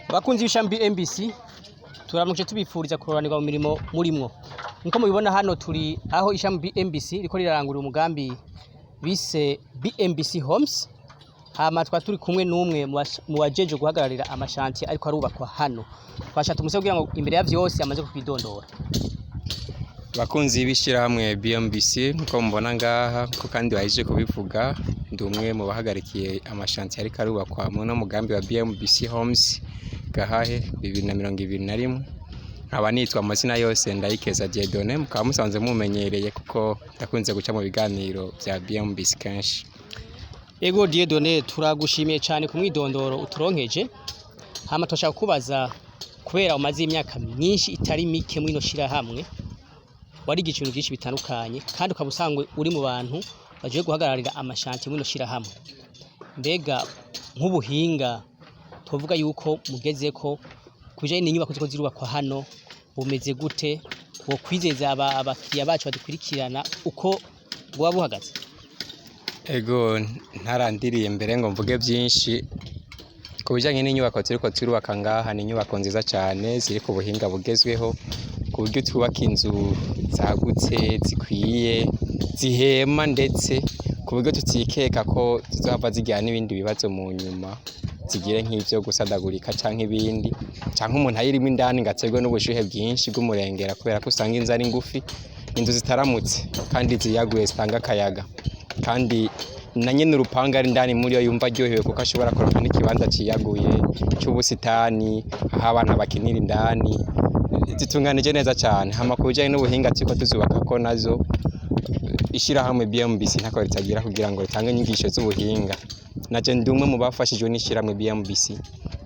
Bakunzi b'ishami BMBC turamuje tubifuriza kuroranirwa mu mirimo murimwo. Nko mubibona hano turi aho ishami BMBC riko rirarangura umugambi bise BMBC Homes. Hama turi kumwe n'umwe mu bajeje guhagararira amashanti ariko arubakwa hano. Twashatse umusego kugira ngo imbere ya vyose amaze kwidondora. Bakunzi b'ishirahamwe BMBC nko mubona ngaha ko kandi bahije kubivuga ndi umwe mu bahagarikiye amashanti ariko arubakwa mu no mugambi wa BMBC Homes Gahahe 2021. Nkaba nitwa amazina yose Ndayikeza Dieudonné, mukaba musanze mumenyereye kuko ndakunze guca mu biganiro bya BMBC kenshi. Ego Dieudonné, turagushimiye cyane ku mwidondoro uturonkeje. Hama twashaka kubaza kubera umaze imyaka myinshi itari mike mwino shirahamwe warigi ikintu byinshi bitandukanye kandi ukabusangwe uri mu bantu baje guhagararira amashanti mwino shirahamwe. Mbega nk'ubuhinga tuvuga yuko mugeze ko kuje n'inyubako ziko zirubakwa hano bumeze gute wo kwizeza abakiriya bacu badukurikirana uko bwa buhagaze? Ego ntarandiriye mbere ngo mvuge byinshi ku bijanye n'inyubako ziriko zirubaka ngaha. Ni inyubako nziza cyane ziri ku buhinga bugezweho ku buryo twubaka inzu zagutse zikwiye zihema ndetse ku buryo tutikeka ko zizava zigira n'ibindi bibazo mu nyuma zigire nk'ivyo gusadagurika canke ibindi canke umuntu ayirimo indani ngaterwe n'ubushuhe bwinshi bw'umurengera kubera ko usanga inzu ari ngufi, inzu zitaramutse kandi ziyaguye zitanga akayaga kandi na nyene urupanga ari indani muri yo yumva ryohewe kuko ashobora kuronka n'ikibanza ciyaguye cy'ubusitani aho abana bakinira indani zitunganije neza cyane. Hama kujanye n'ubuhinga tiko tuzubaka ko nazo ishirahamwe BMBC ntako ritagira kugira ngo ritange inyigisho z'ubuhinga. Naje ndi umwe mu bafashijwe n'ishirahamwe BMBC,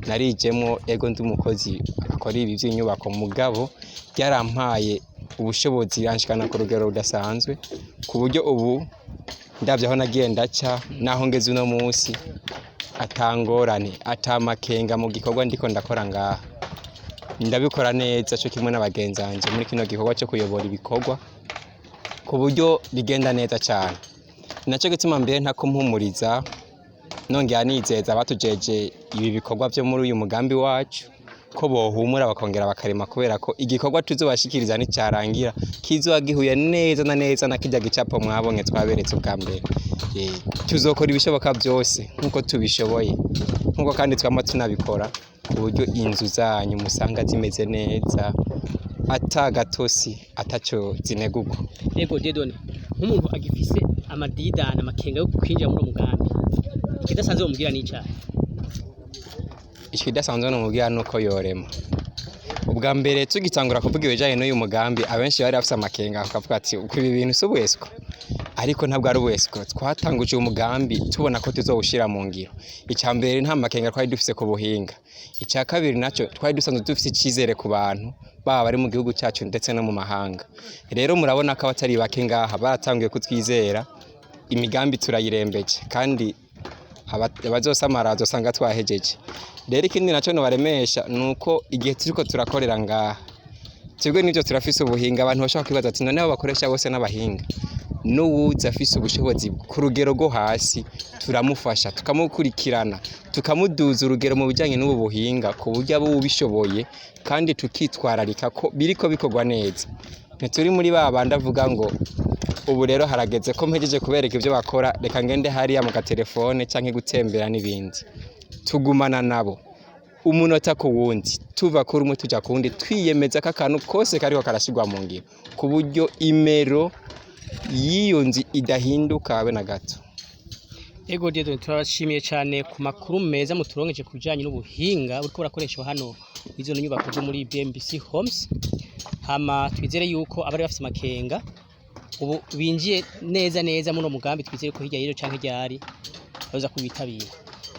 narijemo ego ndi umukozi akora ibi by'inyubako mugabo byarampaye ubushobozi yanshikana ku rugero rudasanzwe ku buryo ubu ndavye aho nagiye ndaca naho ngeze uno munsi atangorane atamakenga mu gikorwa ndiko ndakora ngaha. Ndabikora neza cyo kimwe n'abagenzanje muri kino gikorwa cyo kuyobora ibikorwa ku buryo bigenda neza cyane. Naco gituma mbere ntakumpumuriza nongera nizeza batujeje ibi bikorwa byo muri uyu mugambi wacu ko bohumura bakongera bakarema kubera ko igikorwa tuzobashikiriza ni cyarangira kizoba gihuye neza na neza na kijya gicapo mwabonye twaberetse ubwa mbere. Tuzokora ibishoboka byose nkuko tubishoboye nkuko kandi twama tunabikora ku buryo inzu zanyu musanga zimeze neza atagatosi ataco zinegurwa. Ego Dieudonné, nk'umuntu agifise amadidana amakenga yo kwinjira muri umugambi kidasanzwe umubwira n'icyaha? Ikidasanzwe n'umubwira nuko yorema. Ubwa mbere tugitangura kuvuga ibijanye n'uyu mugambi abenshi bari bafise amakenga bakavuga ati uko ibi bintu subwesco, ariko ntabwo ari ubwesco. Twatanguje umugambi tubona ko tuzowushira mu ngiro. Icya mbere nta makenga twari dufise ku buhinga. Icya kabiri naco twari dusanzwe dufise icizere ku bantu baba bari mu gihugu cyacu ndetse no mu mahanga. Rero murabona ko abatari bake ngaha baratanguye kutwizera, imigambi turayirembeje kandi abazosamara bazosanga twahejeje. Rero ikindi naco no baremesha nuko igihe turiko turakorera ngaha twebwe nivyo turafise ubuhinga. Abantu bashaka kwibaza ati none abo bakoresha bose n'abahinga? N'uwuza afise ubushobozi ku rugero go hasi turamufasha tukamukurikirana tukamuduza urugero mu bijanye n'ubu buhinga ku buryo abo ubishoboye kandi tukitwararika ko biriko bikorwa neza. Ntituri muri babandi avuga ngo ubu rero harageze ko mpejeje kubereka ivyo bakora reka ngende hariya mu gatelefone canke gutembera n'ibindi. Tugumana nabo umunota ku wundi tuva kuri umwe tuja kundi twiyemeza ko akantu kose kariko karashigwa mu ngiro ku buryo imero yiyo nzi idahinduka abe na gato. Ego Dieudonné, turashimiye cyane ku makuru meza muturonkeje kujanye n'ubuhinga uriko urakoreshwa hano izo nyubako zo muri BMBC Homes. Hama twizere yuko abari bafise makenga ubu binjiye neza muri mugambi. Twizere ko hirya yero canke ryari baza kubitabira.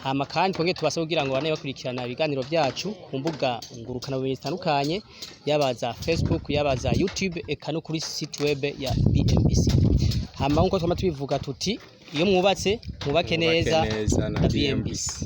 Hama kandi twongeye tubasaba kugira ngo bane bakurikirana ibiganiro byacu ku mbuga ngurukana bumenyi zitandukanye yabaza Facebook yabaza YouTube eka no kuri site web ya BMBC. Hama nkuko twama tubivuga tuti iyo mwubatse mwubake neza na BMBC.